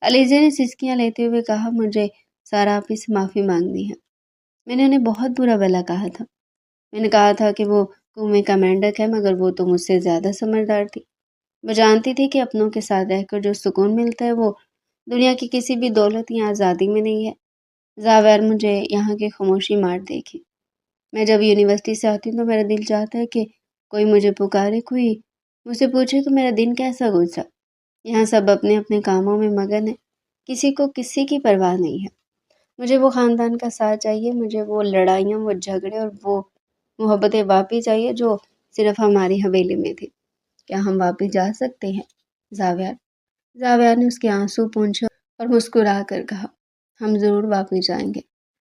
علیزہ نے سسکیاں لیتے ہوئے کہا، مجھے سارا آپی سے معافی مانگنی ہے۔ میں نے انہیں بہت برا بھلا کہا تھا۔ میں نے کہا تھا کہ وہ کنویں کا مینڈک ہے مگر وہ تو مجھ سے زیادہ سمجھدار تھی۔ وہ جانتی تھی کہ اپنوں کے ساتھ رہ کر جو سکون ملتا ہے وہ دنیا کی کسی بھی دولت یا آزادی میں نہیں ہے۔ زاویہ مجھے یہاں کی خاموشی مار دیکھی۔ میں جب یونیورسٹی سے آتی ہوں تو میرا دل چاہتا ہے کہ کوئی مجھے پکارے، کوئی مجھ سے پوچھے کہ میرا دن کیسا گزرا۔ یہاں سب اپنے اپنے کاموں میں مگن ہیں، کسی کو کسی کی پرواہ نہیں ہے۔ مجھے وہ خاندان کا ساتھ چاہیے، مجھے وہ لڑائیاں، وہ جھگڑے اور وہ محبتیں واپس چاہیے جو صرف ہماری حویلی میں تھی۔ کیا ہم واپس جا سکتے ہیں زاویہ؟ زاویہ نے اس کے آنسو پونچھے اور مسکرا کر کہا، ہم ضرور واپس جائیں گے۔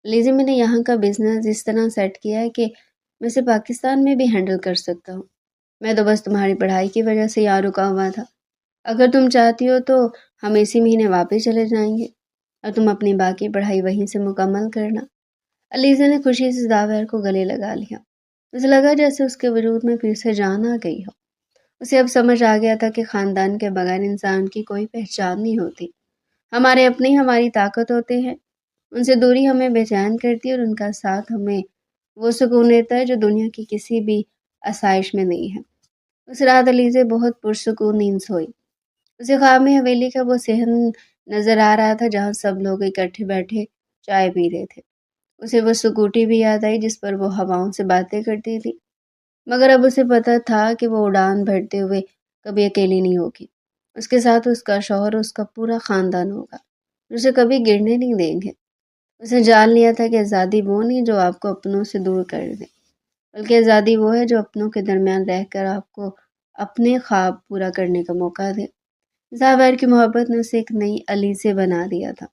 لیزی میں نے یہاں کا بزنس اس طرح سیٹ کیا ہے کہ میں اسے پاکستان میں بھی ہینڈل کر سکتا ہوں۔ میں تو بس تمہاری پڑھائی کی وجہ سے یہاں رکا ہوا تھا۔ اگر تم چاہتی ہو تو ہم اسی مہینے واپس چلے جائیں گے اور تم اپنی باقی پڑھائی وہیں سے مکمل کرنا۔ علیزہ نے خوشی سے زاویہ کو گلے لگا لیا۔ اسے لگا جیسے اس کے وجود میں پھر سے جان آ گئی ہو۔ اسے اب سمجھ آ گیا تھا کہ خاندان کے بغیر انسان کی کوئی پہچان نہیں ہوتی۔ ہمارے اپنے ہی ہماری طاقت ہوتے ہیں، ان سے دوری ہمیں بے چین کرتی ہے اور ان کا ساتھ ہمیں وہ سکون دیتا ہے جو دنیا کی کسی بھی آسائش میں نہیں ہے۔ اس رات علیزہ بہت پرسکون نیند سوئی۔ اسے خواب میں حویلی کا وہ صحن نظر آ رہا تھا جہاں سب لوگ اکٹھے بیٹھے چائے پی رہے تھے۔ اسے وہ سکوٹی بھی یاد آئی جس پر وہ ہواؤں سے باتیں کرتی تھی، مگر اب اسے پتا تھا کہ وہ اڑان بھرتے ہوئے کبھی اکیلی نہیں ہوگی۔ اس کے ساتھ اس کا شوہر اور اس کا پورا خاندان ہوگا جو اسے کبھی گرنے نہیں دیں گے۔ اسے جان لیا تھا کہ آزادی وہ نہیں جو آپ کو اپنوں سے دور کر دے، بلکہ آزادی وہ ہے جو اپنوں کے درمیان رہ کر آپ کو اپنے خواب پورا کرنے کا موقع دے۔ زاویر کی محبت نے اسے ایک نئی علیزے بنا دیا تھا،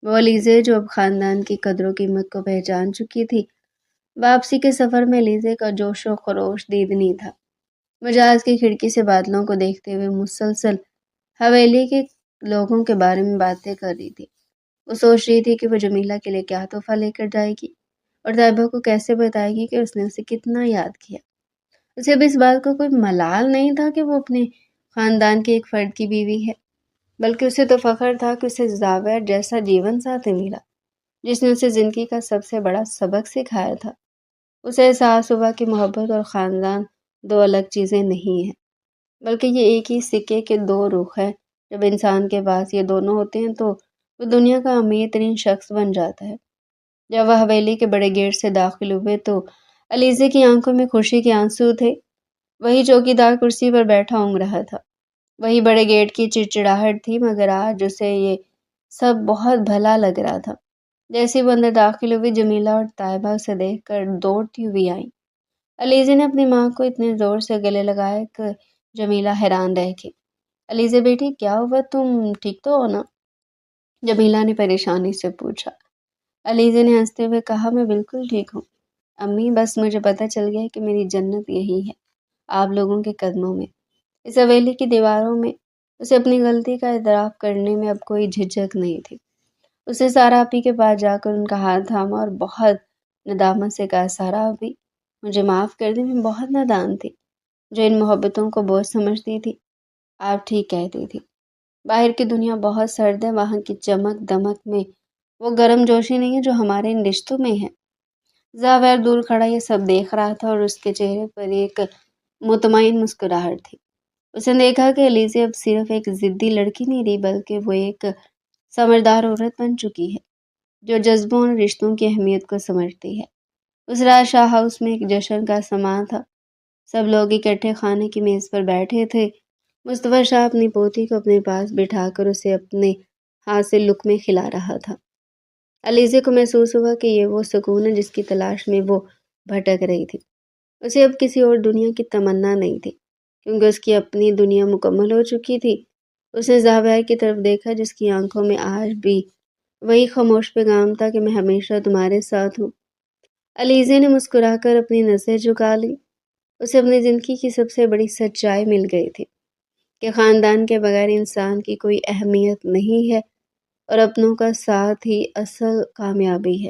وہ علیزے جو اب خاندان کی قدر و قیمت کو پہچان چکی تھی۔ واپسی کے سفر میں علیزے کا جوش و خروش دیدنی تھا۔ وہ جہاز کی کھڑکی سے بادلوں کو دیکھتے ہوئے مسلسل حویلی کے لوگوں کے بارے میں باتیں کر رہی تھی۔ وہ سوچ رہی تھی کہ وہ جمیلہ کے لیے کیا تحفہ لے کر جائے گی اور طیبہ کو کیسے بتائے گی کہ اس نے اسے کتنا یاد کیا۔ اسے اب اس بات کو کوئی ملال نہیں تھا کہ وہ اپنے خاندان کے ایک فرد کی بیوی ہے، بلکہ اسے تو فخر تھا کہ اسے زاویر جیسا جیون ساتھی ملا جس نے اسے زندگی کا سب سے بڑا سبق سکھایا تھا۔ اسے احساس ہوا کہ محبت اور خاندان دو الگ چیزیں نہیں ہیں، بلکہ یہ ایک ہی سکے کے دو رخ ہیں۔ جب انسان کے پاس یہ دونوں ہوتے ہیں تو وہ دنیا کا امیر ترین شخص بن جاتا ہے۔ جب وہ حویلی کے بڑے گیٹ سے داخل ہوئے تو علیزے کی آنکھوں میں خوشی کے آنسو تھے۔ وہی چوکیدار کرسی پر بیٹھا اونگ رہا تھا، وہی بڑے گیٹ کی چڑچڑاہٹ تھی، مگر آج اسے یہ سب بہت بھلا لگ رہا تھا۔ جیسے وہ اندر داخل ہوئی، جمیلہ اور طیبہ اسے دیکھ کر دوڑتی ہوئی آئیں۔ علیزے نے اپنی ماں کو اتنے زور سے گلے لگایا کہ جمیلہ حیران رہ گئی۔ علیزے بیٹی کیا ہوا، تم ٹھیک تو ہو نا؟ جمیلہ نے پریشانی سے پوچھا۔ علیزے نے ہنستے ہوئے کہا میں بالکل ٹھیک ہوں امی، بس مجھے پتہ چل گیا کہ میری جنت یہی ہے، آپ لوگوں کے قدموں میں، اس حویلی کی دیواروں میں۔ اسے اپنی غلطی کا اعتراف کرنے میں اب کوئی جھجک نہیں تھی۔ اسے سارا آپی کے پاس جا کر ان کا ہاتھ تھاما اور بہت ندامت سے کہا سارا آپی مجھے معاف کر دیں، میں بہت نادان تھی جو ان محبتوں کو بوجھ سمجھتی تھی۔ آپ ٹھیک کہتی تھی، باہر کی دنیا بہت سرد ہے، وہاں کی چمک دمک میں وہ گرم جوشی نہیں ہے جو ہمارے ان رشتوں میں ہے۔ زاویر دور کھڑا یہ سب دیکھ رہا تھا اور اس کے چہرے پر ایک مطمئن مسکراہٹ تھی۔ اس نے دیکھا کہ علیزے اب صرف ایک ضدی لڑکی نہیں رہی، بلکہ وہ ایک سمجھدار عورت بن چکی ہے جو جذبوں اور رشتوں کی اہمیت کو سمجھتی ہے۔ اس رات شاہ ہاؤس میں ایک جشن کا سماں تھا، سب لوگ اکٹھے کھانے کی میز پر بیٹھے تھے۔ مصطفیٰ شاہ اپنی پوتی کو اپنے پاس بٹھا کر اسے اپنے ہاتھ سے لقمے کھلا رہا تھا۔ علیزے کو محسوس ہوا کہ یہ وہ سکون ہے جس کی تلاش میں وہ بھٹک رہی تھی۔ اسے اب کسی اور دنیا کی تمنا نہیں تھی، کیونکہ اس کی اپنی دنیا مکمل ہو چکی تھی۔ اس نے زاویر کی طرف دیکھا جس کی آنکھوں میں آج بھی وہی خاموش پیغام تھا کہ میں ہمیشہ تمہارے ساتھ ہوں۔ علیزے نے مسکرا کر اپنی نظر جھکا لی۔ اسے اپنی زندگی کی سب سے بڑی سچائی مل گئی تھی کہ خاندان کے بغیر انسان کی کوئی اہمیت نہیں ہے اور اپنوں کا ساتھ ہی اصل کامیابی ہے۔